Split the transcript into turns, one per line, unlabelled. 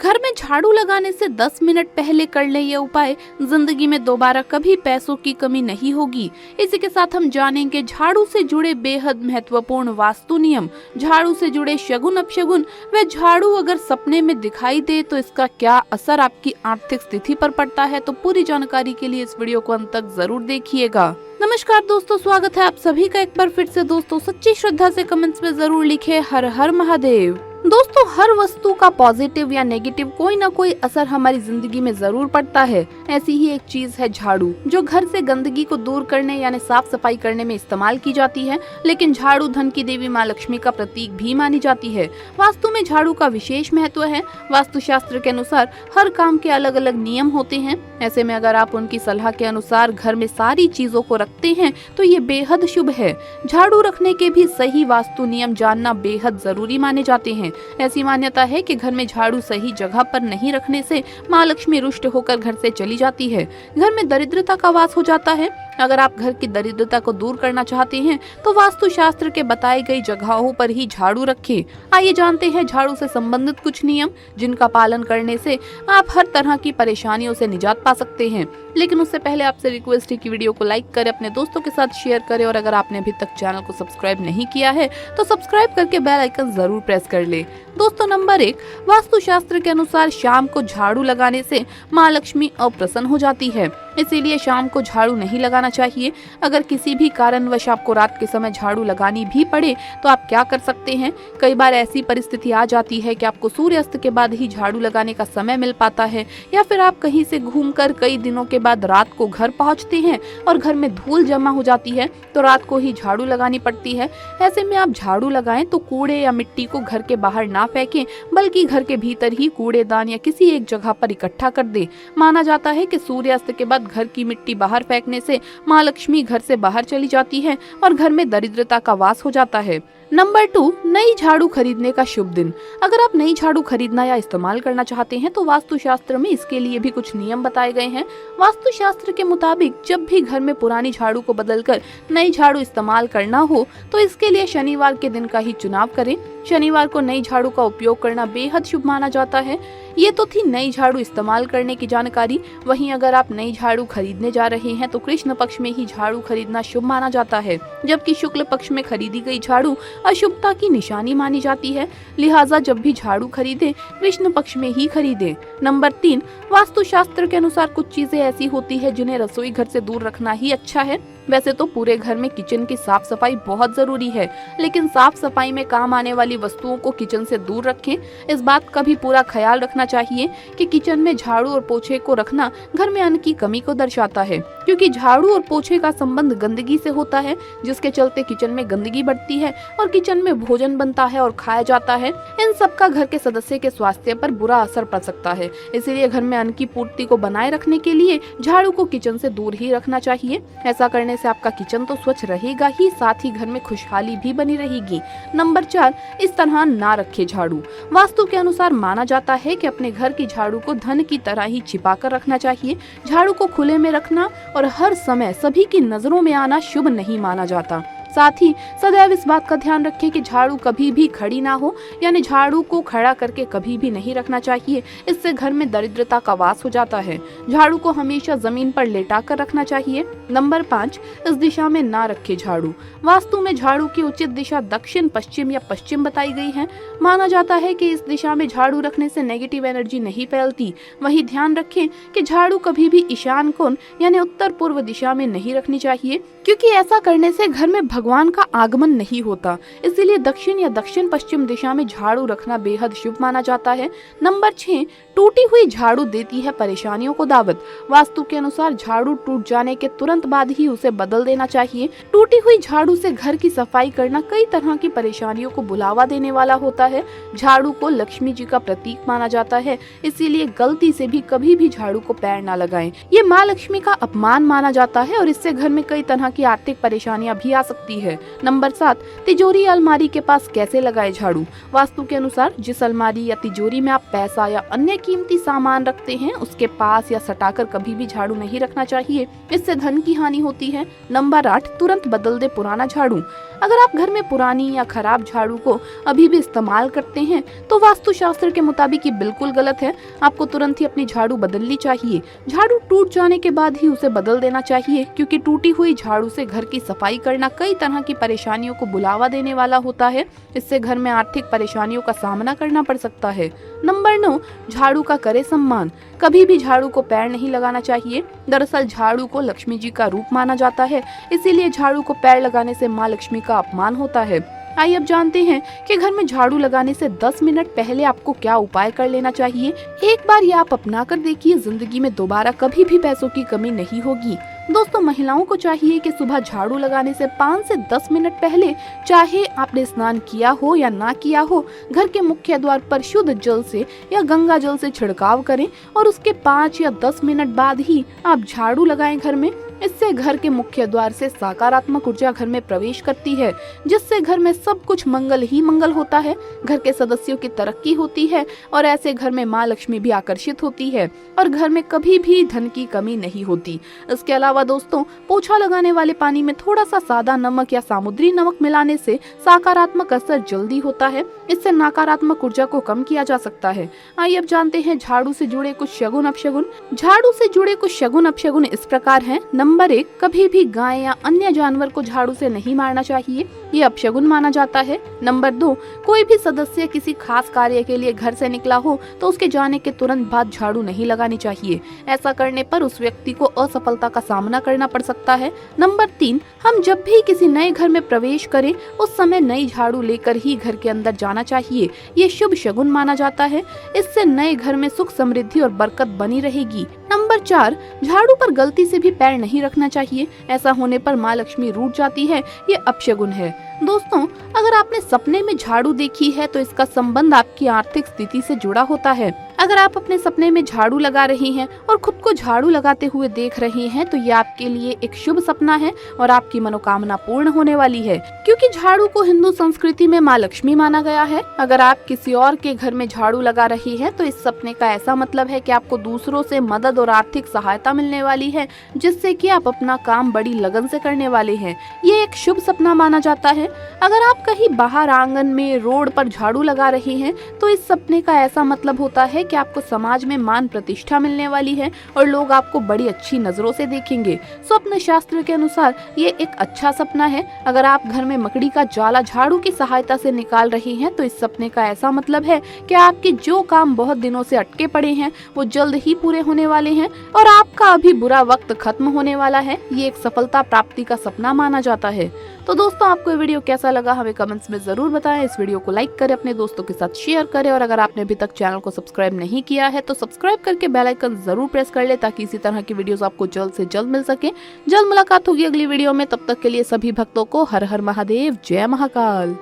घर में झाड़ू लगाने से 10 मिनट पहले कर ले ये उपाय, जिंदगी में दोबारा कभी पैसों की कमी नहीं होगी। इसी के साथ हम जानेंगे झाड़ू से जुड़े बेहद महत्वपूर्ण वास्तु नियम, झाड़ू से जुड़े शगुन अपशगुन व झाड़ू अगर सपने में दिखाई दे तो इसका क्या असर आपकी आर्थिक स्थिति पर पड़ता है। तो पूरी जानकारी के लिए इस वीडियो को अंत तक जरूर देखिएगा। नमस्कार दोस्तों, स्वागत है आप सभी का एक बार फिर से। दोस्तों सच्ची श्रद्धा से कमेंट्स में जरूर लिखे हर हर महादेव। दोस्तों हर वस्तु का पॉजिटिव या नेगेटिव कोई ना कोई असर हमारी जिंदगी में जरूर पड़ता है। ऐसी ही एक चीज है झाड़ू, जो घर से गंदगी को दूर करने यानी साफ सफाई करने में इस्तेमाल की जाती है। लेकिन झाड़ू धन की देवी माँ लक्ष्मी का प्रतीक भी मानी जाती है। वास्तु में झाड़ू का विशेष महत्व है। वास्तु शास्त्र के अनुसार हर काम के अलग अलग नियम होते हैं। ऐसे में अगर आप उनकी सलाह के अनुसार घर में सारी चीजों को रखते हैं तो ये बेहद शुभ है। झाड़ू रखने के भी सही वास्तु नियम जानना बेहद जरूरी माने जाते हैं। ऐसी मान्यता है कि घर में झाड़ू सही जगह पर नहीं रखने से माँ लक्ष्मी रुष्ट होकर घर से चली जाती है, घर में दरिद्रता का वास हो जाता है। अगर आप घर की दरिद्रता को दूर करना चाहते हैं तो वास्तु शास्त्र के बताई गई जगहों पर ही झाड़ू रखें। आइए जानते हैं झाड़ू से संबंधित कुछ नियम, जिनका पालन करने से आप हर तरह की परेशानियों से निजात पा सकते हैं। लेकिन उससे पहले आपसे रिक्वेस्ट है कि वीडियो को लाइक करें, अपने दोस्तों के साथ शेयर करें और अगर आपने अभी तक चैनल को सब्सक्राइब नहीं किया है तो सब्सक्राइब करके बेल आइकन जरूर प्रेस कर ले। दोस्तों नंबर 1, वास्तु शास्त्र के अनुसार शाम को झाड़ू लगाने से माँ लक्ष्मी अप्रसन्न हो जाती है, इसीलिए शाम को झाड़ू नहीं लगाना चाहिए। अगर किसी भी कारणवश आपको रात के समय झाड़ू लगानी भी पड़े तो आप क्या कर सकते हैं। कई बार ऐसी परिस्थिति आ जाती है कि आपको सूर्यास्त के बाद ही झाड़ू लगाने का समय मिल पाता है, या फिर आप कहीं से घूमकर कई दिनों के बाद रात को घर पहुंचते हैं और घर में धूल जमा हो जाती है तो रात को ही झाड़ू लगानी पड़ती है। ऐसे में आप झाड़ू लगाएं तो कूड़े या मिट्टी को घर के बाहर ना फेंकें, बल्कि घर के भीतर ही कूड़ेदान या किसी एक जगह पर इकट्ठा कर दें। माना जाता है कि सूर्यास्त के बाद घर की मिट्टी बाहर फेंकने से माँ लक्ष्मी घर से बाहर चली जाती है और घर में दरिद्रता का वास हो जाता है। नंबर 2, नई झाड़ू खरीदने का शुभ दिन। अगर आप नई झाड़ू खरीदना या इस्तेमाल करना चाहते हैं तो वास्तु शास्त्र में इसके लिए भी कुछ नियम बताए गए हैं। वास्तु शास्त्र के मुताबिक जब भी घर में पुरानी झाड़ू को बदलकर नई झाड़ू इस्तेमाल करना हो तो इसके लिए शनिवार के दिन का ही चुनाव करें। शनिवार को नई झाड़ू का उपयोग करना बेहद शुभ माना जाता है। ये तो थी नई झाड़ू इस्तेमाल करने की जानकारी। वहीं अगर आप नई झाड़ू खरीदने जा रहे हैं तो कृष्ण पक्ष में ही झाड़ू खरीदना शुभ माना जाता है, जबकि शुक्ल पक्ष में खरीदी गई झाड़ू अशुभता की निशानी मानी जाती है। लिहाजा जब भी झाड़ू खरीदे कृष्ण पक्ष में ही खरीदे। नंबर 3, वास्तु शास्त्र के अनुसार कुछ चीजें ऐसी होती है जिन्हें रसोई घर से दूर रखना ही अच्छा है। वैसे तो पूरे घर में किचन की साफ सफाई बहुत जरूरी है, लेकिन साफ सफाई में काम आने वाली वस्तुओं को किचन से दूर रखें। इस बात का भी पूरा ख्याल रखना चाहिए कि किचन में झाड़ू और पोछे को रखना घर में अन्न की कमी को दर्शाता है, क्योंकि झाड़ू और पोछे का संबंध गंदगी से होता है, जिसके चलते किचन में गंदगी बढ़ती है और किचन में भोजन बनता है और खाया जाता है। इन सब का घर के सदस्य के स्वास्थ्य पर बुरा असर पड़ सकता है। इसीलिए घर में अन्न की पूर्ति को बनाए रखने के लिए झाड़ू को किचन से दूर ही रखना चाहिए। ऐसा करने से आपका किचन तो स्वच्छ रहेगा ही, साथ ही घर में खुशहाली भी बनी रहेगी। नंबर 4, इस तरह ना रखे झाड़ू। वास्तु के अनुसार माना जाता है कि अपने घर की झाड़ू को धन की तरह ही छिपा कर रखना चाहिए। झाड़ू को खुले में रखना और हर समय सभी की नजरों में आना शुभ नहीं माना जाता। साथ ही सदैव इस बात का ध्यान रखें कि झाड़ू कभी भी खड़ी ना हो, यानी झाड़ू को खड़ा करके कभी भी नहीं रखना चाहिए। इससे घर में दरिद्रता का वास हो जाता है। झाड़ू को हमेशा जमीन पर लेटा कर रखना चाहिए। नंबर 5, इस दिशा में ना रखे झाड़ू। वास्तु में झाड़ू की उचित दिशा दक्षिण, पश्चिम या पश्चिम बताई गई है। माना जाता है कि इस दिशा में झाड़ू रखने से नेगेटिव एनर्जी नहीं फैलती। वहीं ध्यान रखें कि झाड़ू कभी भी ईशान कोण यानी उत्तर पूर्व दिशा में नहीं रखनी चाहिए, क्योंकि ऐसा करने से घर में भगवान का आगमन नहीं होता। इसीलिए दक्षिण या दक्षिण पश्चिम दिशा में झाड़ू रखना बेहद शुभ माना जाता है। नंबर 6, टूटी हुई झाड़ू देती है परेशानियों को दावत। वास्तु के अनुसार झाड़ू टूट जाने के तुरंत बाद ही उसे बदल देना चाहिए। टूटी हुई झाड़ू से घर की सफाई करना कई तरह की परेशानियों को बुलावा देने वाला होता है। झाड़ू को लक्ष्मी जी का प्रतीक माना जाता है, इसीलिए गलती से भी कभी भी झाड़ू को पैर ना लगाएं। ये माँ लक्ष्मी का अपमान माना जाता है और इससे घर में कई तरह की आर्थिक परेशानियां भी आ सकती है। नंबर 7, तिजोरी अलमारी के पास कैसे लगाए झाड़ू। वास्तु के अनुसार जिस अलमारी या तिजोरी में आप पैसा या अन्य कीमती सामान रखते हैं उसके पास या सटाकर कभी भी झाड़ू नहीं रखना चाहिए, इससे धन की हानि होती है। नंबर 8, तुरंत बदल दे पुराना झाड़ू। अगर आप घर में पुरानी या खराब झाड़ू को अभी भी इस्तेमाल करते हैं तो वास्तुशास्त्र के मुताबिक ये बिल्कुल गलत है। आपको तुरंत ही अपनी झाड़ू बदलनी चाहिए। झाड़ू टूट जाने के बाद ही उसे बदल देना चाहिए, क्योंकि टूटी हुई झाड़ू से घर की सफाई करना कई तरह की परेशानियों को बुलावा देने वाला होता है। इससे घर में आर्थिक परेशानियों का सामना करना पड़ सकता है। नंबर 9, झाड़ू का करे सम्मान। कभी भी झाड़ू को पैर नहीं लगाना चाहिए। दरअसल झाड़ू को लक्ष्मी जी का रूप माना जाता है, इसीलिए झाड़ू को पैर लगाने से माँ लक्ष्मी का अपमान होता है। आइए अब जानते हैं कि घर में झाड़ू लगाने से 10 मिनट पहले आपको क्या उपाय कर लेना चाहिए। एक बार ये आप अपना कर देखिए, जिंदगी में दोबारा कभी भी पैसों की कमी नहीं होगी। दोस्तों, महिलाओं को चाहिए कि सुबह झाड़ू लगाने से 5 से 10 मिनट पहले, चाहे आपने स्नान किया हो या ना किया हो, घर के मुख्य द्वार पर शुद्ध जल से या गंगा जल से छिड़काव करें और उसके 5 या 10 मिनट बाद ही आप झाड़ू लगाएं घर में। इससे घर के मुख्य द्वार से सकारात्मक ऊर्जा घर में प्रवेश करती है, जिससे घर में सब कुछ मंगल ही मंगल होता है। घर के सदस्यों की तरक्की होती है और ऐसे घर में माँ लक्ष्मी भी आकर्षित होती है और घर में कभी भी धन की कमी नहीं होती। इसके अलावा दोस्तों, पोछा लगाने वाले पानी में थोड़ा सा सादा नमक या समुद्री नमक मिलाने से सकारात्मक असर जल्दी होता है। इससे नकारात्मक ऊर्जा को कम किया जा सकता है। आइए अब जानते हैं झाड़ू से जुड़े कुछ शगुन अपशगुन। झाड़ू से जुड़े कुछ शगुन अपशगुन इस प्रकार हैं। नंबर 1, कभी भी गाय या अन्य जानवर को झाड़ू से नहीं मारना चाहिए, ये अपशगुन माना जाता है। नंबर 2, कोई भी सदस्य किसी खास कार्य के लिए घर से निकला हो तो उसके जाने के तुरंत बाद झाड़ू नहीं लगानी चाहिए। ऐसा करने पर उस व्यक्ति को असफलता का सामना करना पड़ सकता है। नंबर 3, हम जब भी किसी नए घर में प्रवेश करें उस समय नई झाड़ू लेकर ही घर के अंदर जाना चाहिए, ये शुभ शगुन माना जाता है। इससे नए घर में सुख समृद्धि और बरकत बनी रहेगी। नंबर 4, झाड़ू पर गलती से भी पैर नहीं रखना चाहिए। ऐसा होने पर माँ लक्ष्मी रूठ जाती है, ये अपशगुन है। दोस्तों, अगर आपने सपने में झाड़ू देखी है तो इसका संबंध आपकी आर्थिक स्थिति से जुड़ा होता है। अगर आप अपने सपने में झाड़ू लगा रही हैं और खुद को झाड़ू लगाते हुए देख रही हैं तो ये आपके लिए एक शुभ सपना है और आपकी मनोकामना पूर्ण होने वाली है, क्योंकि झाड़ू को हिंदू संस्कृति में माँ लक्ष्मी माना गया है। अगर आप किसी और के घर में झाड़ू लगा रही हैं तो इस सपने का ऐसा मतलब है कि आपको दूसरों से मदद और आर्थिक सहायता मिलने वाली है, जिससे कि आप अपना काम बड़ी लगन से करने वाले हैं। ये एक शुभ सपना माना जाता है। अगर आप कहीं बाहर आंगन में, रोड पर झाड़ू लगा रही हैं तो इस सपने का ऐसा मतलब होता है कि आपको समाज में मान प्रतिष्ठा मिलने वाली है और लोग आपको बड़ी अच्छी नजरों से देखेंगे। स्वप्न शास्त्र के अनुसार ये एक अच्छा सपना है। अगर आप घर में मकड़ी का जाला झाड़ू की सहायता से निकाल रही हैं तो इस सपने का ऐसा मतलब है कि आपके जो काम बहुत दिनों से अटके पड़े हैं वो जल्द ही पूरे होने वाले हैं और आपका अभी बुरा वक्त खत्म होने वाला है। ये एक सफलता प्राप्ति का सपना माना जाता है। तो दोस्तों, आपको ये वीडियो कैसा लगा हमें कमेंट्स में जरूर बताएं। इस वीडियो को लाइक करें, अपने दोस्तों के साथ शेयर करें और अगर आपने अभी तक चैनल को सब्सक्राइब नहीं किया है तो सब्सक्राइब करके बेल आइकन जरूर प्रेस कर ले, ताकि इसी तरह की वीडियोस आपको जल्द से जल्द मिल सके। जल्द मुलाकात होगी अगली वीडियो में। तब तक के लिए सभी भक्तों को हर हर महादेव, जय महाकाल।